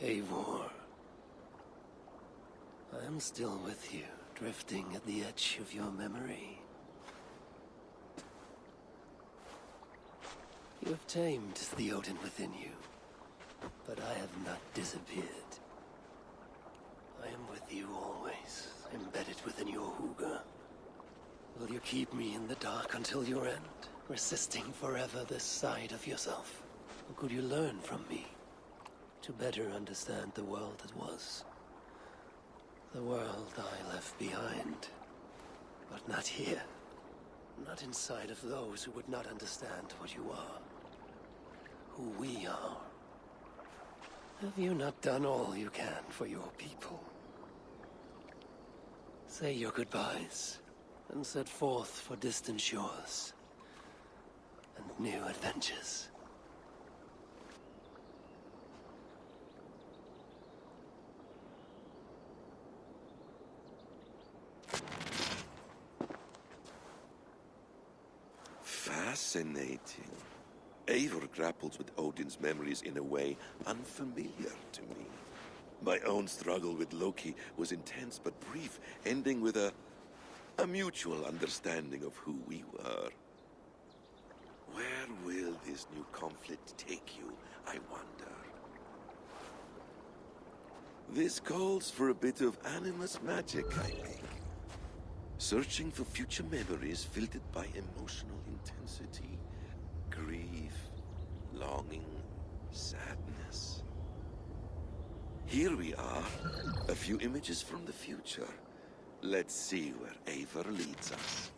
Eivor. I am still with you, drifting at the edge of your memory. You have tamed the Odin within you, but I have not disappeared. I am with you always, embedded within your hooga. Will you keep me in the dark until your end, resisting forever this side of yourself? Or could you learn from me, to better understand the world that was? The world I left behind, but not here. Not inside of those who would not understand what you are. Who we are. Have you not done all you can for your people? Say your goodbyes, and set forth for distant shores, and new adventures. Fascinating. Eivor grapples with Odin's memories in a way unfamiliar to me. My own struggle with Loki was intense but brief, ending with a mutual understanding of who we were. Where will this new conflict take you, I wonder? This calls for a bit of animus magic, I think. Searching for future memories filtered by emotional intensity, grief, longing, sadness. Here we are, a few images from the future. Let's see where Eivor leads us.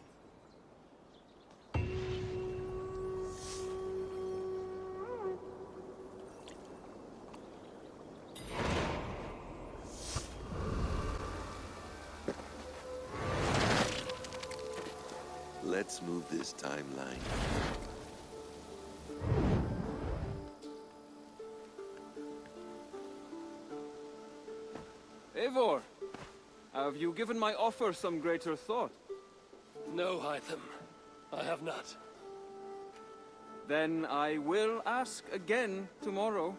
Let's move this timeline. Eivor, have you given my offer some greater thought? No, Hytham. I have not. Then I will ask again tomorrow.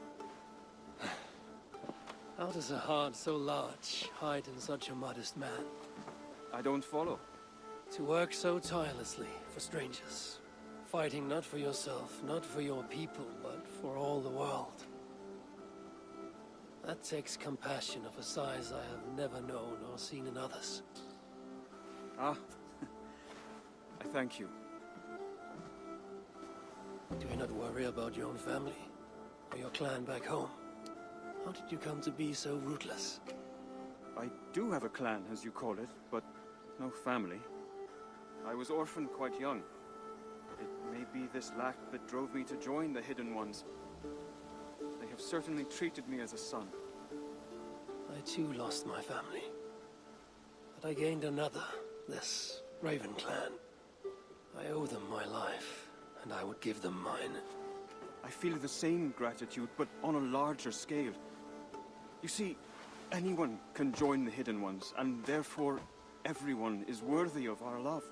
How does a heart so large hide in such a modest man? I don't follow. To work so tirelessly for strangers. Fighting not for yourself, not for your people, but for all the world. That takes compassion of a size I have never known or seen in others. Ah, I thank you. Do you not worry about your own family? Or your clan back home? How did you come to be so rootless? I do have a clan, as you call it, but no family. I was orphaned quite young. It may be this lack that drove me to join the Hidden Ones. They have certainly treated me as a son. I too lost my family. But I gained another, this Raven clan. I owe them my life, and I would give them mine. I feel the same gratitude, but on a larger scale. You see, anyone can join the Hidden Ones, and therefore everyone is worthy of our love.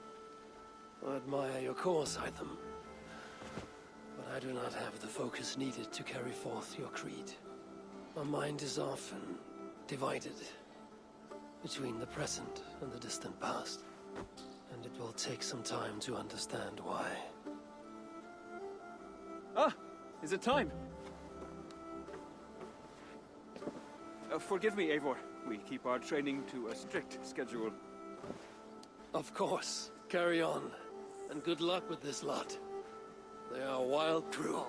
I admire your cause, Hytham. But I do not have the focus needed to carry forth your creed. My mind is often divided between the present and the distant past. And it will take some time to understand why. Ah! Is it time? Forgive me, Eivor. We keep our training to a strict schedule. Of course. Carry on. And good luck with this lot. They are a wild crew.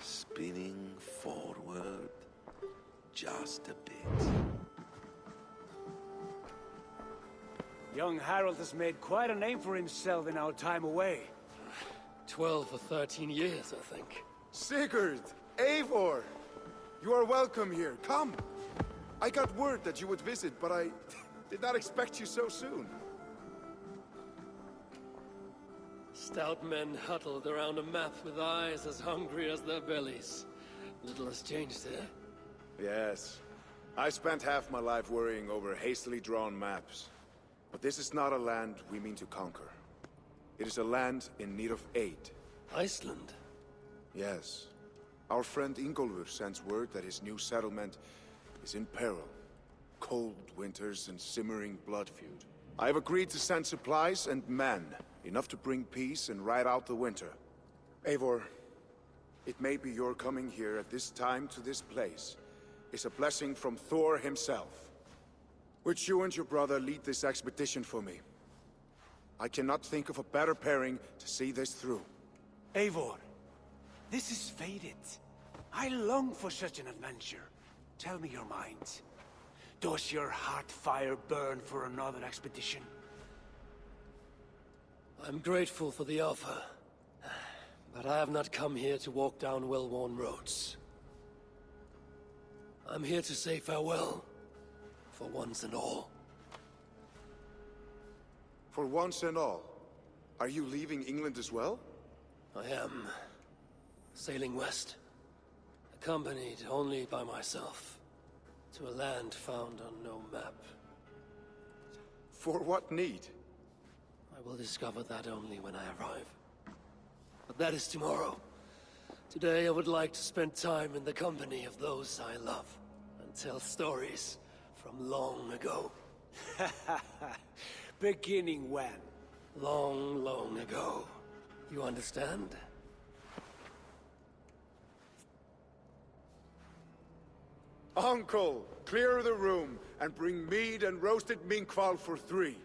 Spinning forward just a bit. Young Harold has made quite a name for himself in our time away. 12 or 13 years, I think. Sigurd! Eivor! You are welcome here. Come! I got word that you would visit, but I did not expect you so soon. Stout men huddled around a map with eyes as hungry as their bellies. Little has changed here. Yes. I spent half my life worrying over hastily drawn maps. But this is not a land we mean to conquer. It is a land in need of aid. Iceland? Yes. Our friend Ingólfur sends word that his new settlement is in peril. Cold winters and simmering blood feud. I have agreed to send supplies and men, enough to bring peace and ride out the winter. Eivor, it may be your coming here at this time to this place is a blessing from Thor himself. Would you and your brother lead this expedition for me? I cannot think of a better pairing to see this through. Eivor, this is fated. I long for such an adventure. Tell me your mind. Does your heart fire burn for another expedition? I'm grateful for the offer. But I have not come here to walk down well-worn roads. I'm here to say farewell. For once and all. For once and all, are you leaving England as well? I am. Sailing west. Accompanied only by myself. To a land found on no map. For what need? I will discover that only when I arrive. But that is tomorrow. Today I would like to spend time in the company of those I love. And tell stories from long ago. Beginning when? Long, long ago. You understand? Uncle, clear the room and bring mead and roasted minkval for 3.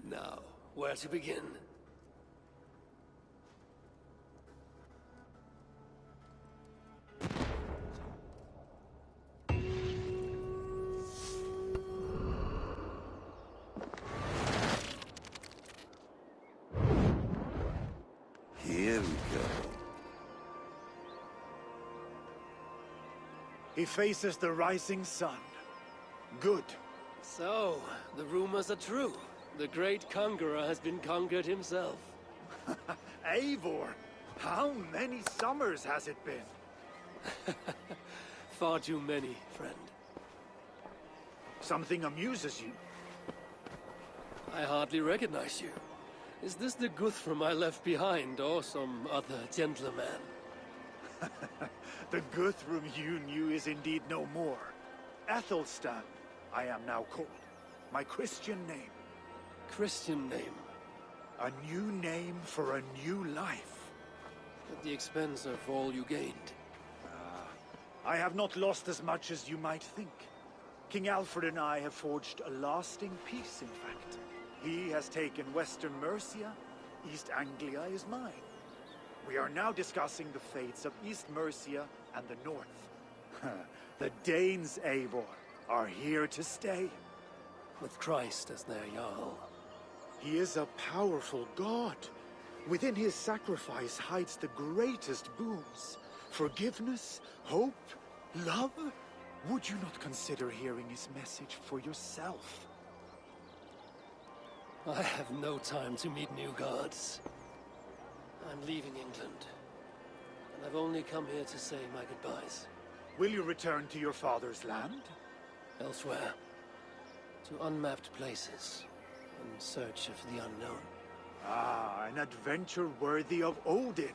Now, where to begin? Here we go. He faces the rising sun. Good. So, the rumors are true. The great conqueror has been conquered himself. Eivor, how many summers has it been? Far too many, friend. Something amuses you. I hardly recognize you. Is this the Guthrum I left behind, or some other gentleman? The Guthrum you knew is indeed no more. Athelstan, I am now called. My Christian name. Christian name, A new name for a new life. at the expense of all you gained. I have not lost as much as you might think. King Alfred and I have forged a lasting peace, in fact. He has taken Western Mercia, East Anglia is mine. We are now discussing the fates of East Mercia and the North. The Danes, Eivor, are here to stay. With Christ as their Jarl. He is a powerful god. Within his sacrifice hides the greatest boons. Forgiveness, hope, love. Would you not consider hearing his message for yourself? I have no time to meet new gods. I'm leaving England. And I've only come here to say my goodbyes. Will you return to your father's land? Elsewhere. To unmapped places. In search of the unknown. Ah, an adventure worthy of Odin.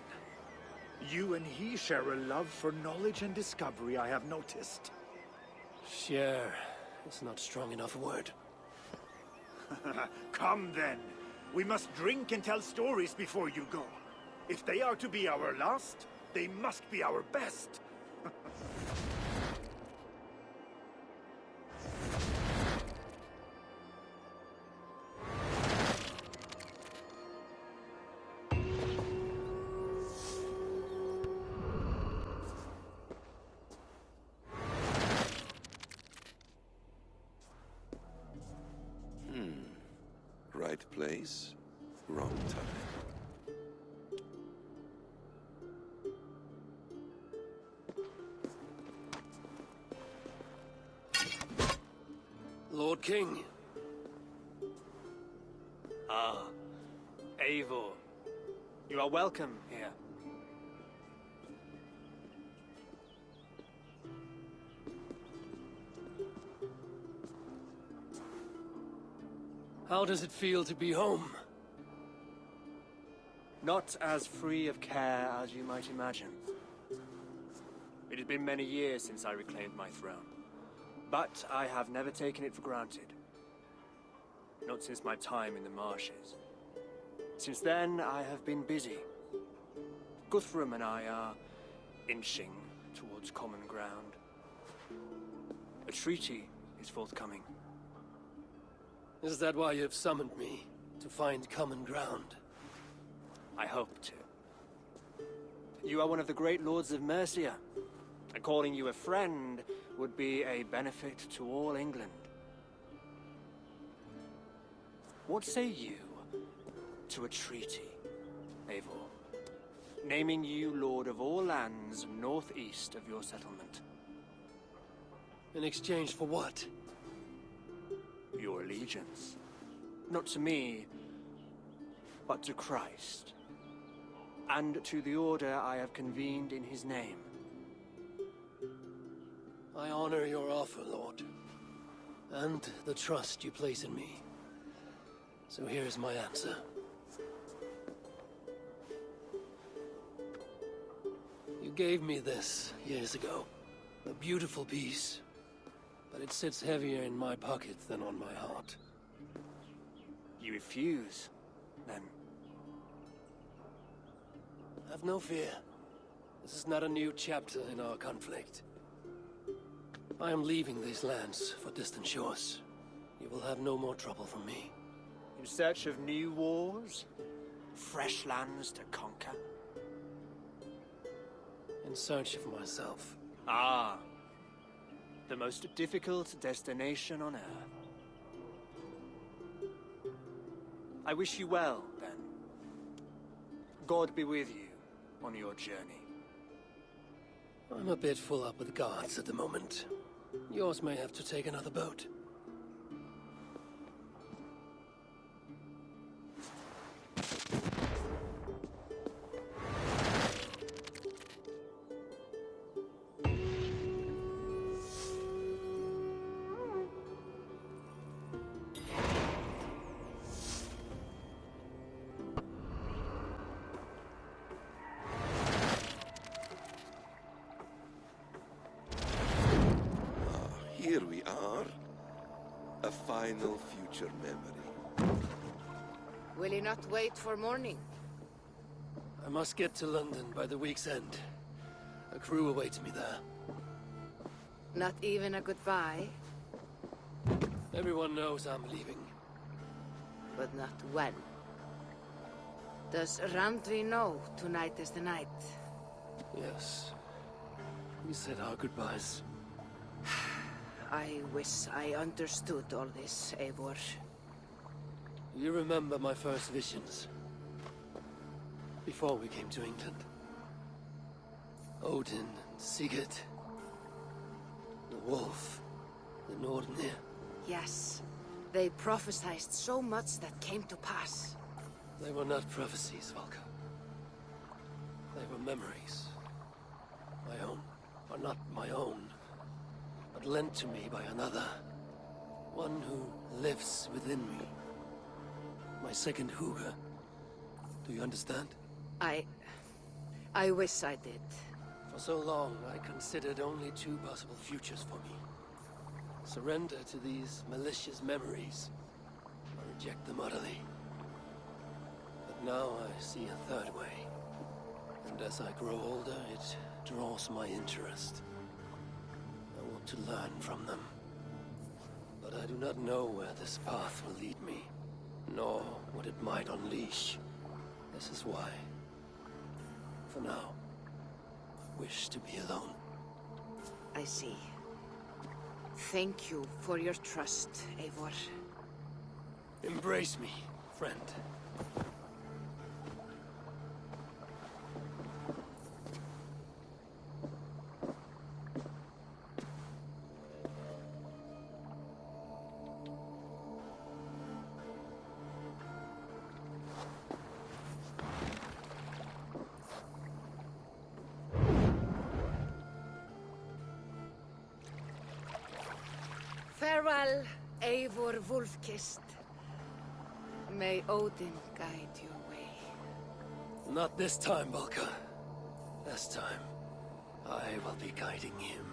You and he share a love for knowledge and discovery, I have noticed. Share is not strong enough a word. Come then. We must drink and tell stories before you go. If they are to be our last, they must be our best. Right place, wrong time. Lord King. Ah, Eivor. You are welcome here. How does it feel to be home? Not as free of care as you might imagine. It has been many years since I reclaimed my throne, but I have never taken it for granted. Not since my time in the marshes. Since then, I have been busy. Guthrum and I are inching towards common ground. A treaty is forthcoming. Is that why you've summoned me? To find common ground? I hope to. You are one of the great lords of Mercia, and calling you a friend would be a benefit to all England. What say you to a treaty, Eivor? Naming you lord of all lands northeast of your settlement. In exchange for what? Your allegiance. Not to me, but to Christ. And to the order I have convened in his name. I honor your offer, Lord. And the trust you place in me. So here's my answer. You gave me this years ago. A beautiful piece. But it sits heavier in my pocket than on my heart. You refuse, then? Have no fear. This is not a new chapter in our conflict. I am leaving these lands for distant shores. You will have no more trouble from me. In search of new wars? Fresh lands to conquer? In search of myself. Ah. The most difficult destination on Earth. I wish you well, then. God be with you on your journey. I'm a bit full up with guards at the moment. Yours may have to take another boat. Here we are. A final future memory. Will he not wait for morning? I must get to London by the week's end. A crew awaits me there. Not even a goodbye, Everyone knows I'm leaving. but not when. Does Randvi know tonight is the night? Yes. We said our goodbyes. I wish I understood all this, Eivor. You remember my first visions? Before we came to England. Odin and Sigurd. The wolf. The Nordenir. Yes. They prophesied so much that came to pass. They were not prophecies, Valka. They were memories. My own. Or not my own. But lent to me by another. One who lives within me. My second Huga. Do you understand? I wish I did. For so long, I considered only two possible futures for me. Surrender to these malicious memories, or reject them utterly. But now I see a third way. And as I grow older, it draws my interest. I want to learn from them. But I do not know where this path will lead me, nor what it might unleash. This is why, for now, I wish to be alone. I see. Thank you for your trust, Eivor. Embrace me, friend. Farewell, Eivor Wolfkist. May Odin guide your way. Not this time, Balka. This time, I will be guiding him.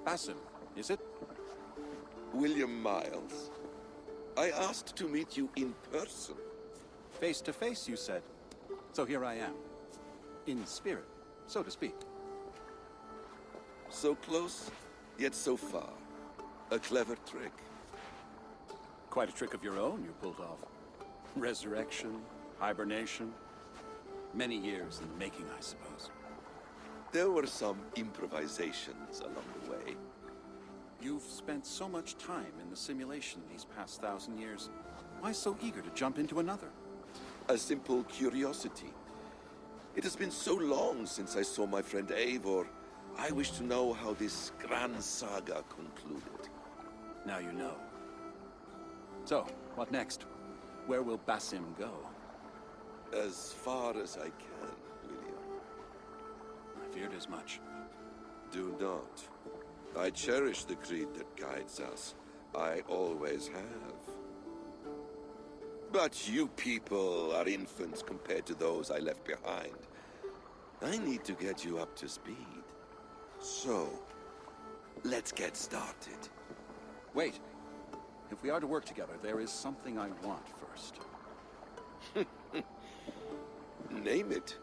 Basim, is it? William Miles. I asked to meet you in person. Face to face, you said. So here I am. In spirit, so to speak. So close, yet so far. A clever trick. Quite a trick of your own you pulled off. Resurrection, hibernation. Many years in the making, I suppose. There were some improvisations along the way. You've spent so much time in the simulation these past 1,000 years. Why so eager to jump into another? A simple curiosity. It has been so long since I saw my friend Eivor. I wish to know how this grand saga concluded. Now you know. So, what next? Where will Basim go? As far as I can, William. I feared as much. Do not. I cherish the creed that guides us. I always have. But you people are infants compared to those I left behind. I need to get you up to speed. So, let's get started. Wait. If we are to work together, there is something I want first. Name it.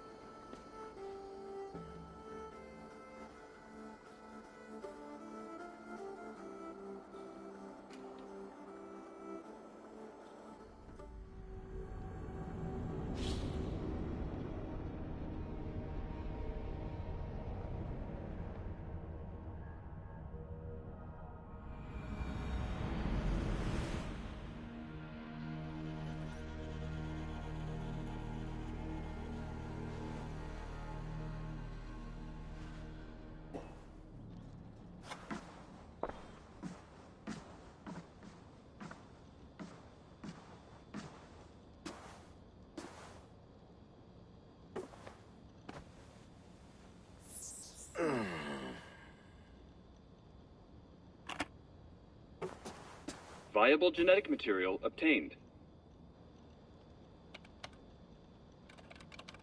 Viable genetic material obtained.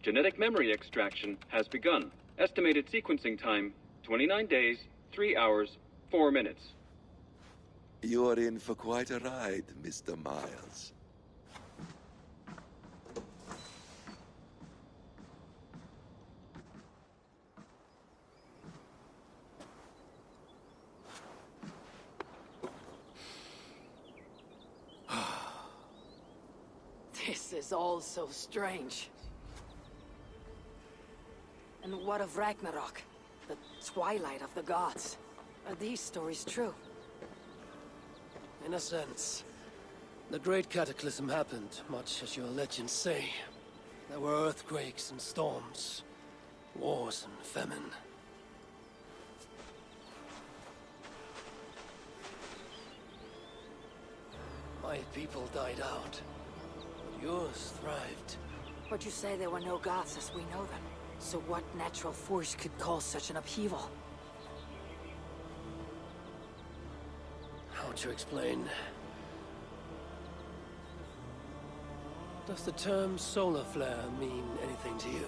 Genetic memory extraction has begun. Estimated sequencing time, 29 days, 3 hours, 4 minutes. You are in for quite a ride, Mr. Miles. This is all so strange. And what of Ragnarok? The twilight of the gods? Are these stories true? In a sense. The Great Cataclysm happened, much as your legends say. There were earthquakes and storms, wars and famine. My people died out, but yours thrived. But you say there were no gods as we know them. So what natural force could cause such an upheaval? How to explain? Does the term solar flare mean anything to you?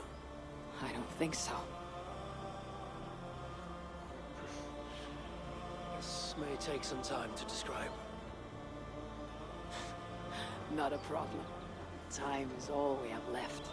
I don't think so. This may take some time to describe. Not a problem. Time is all we have left.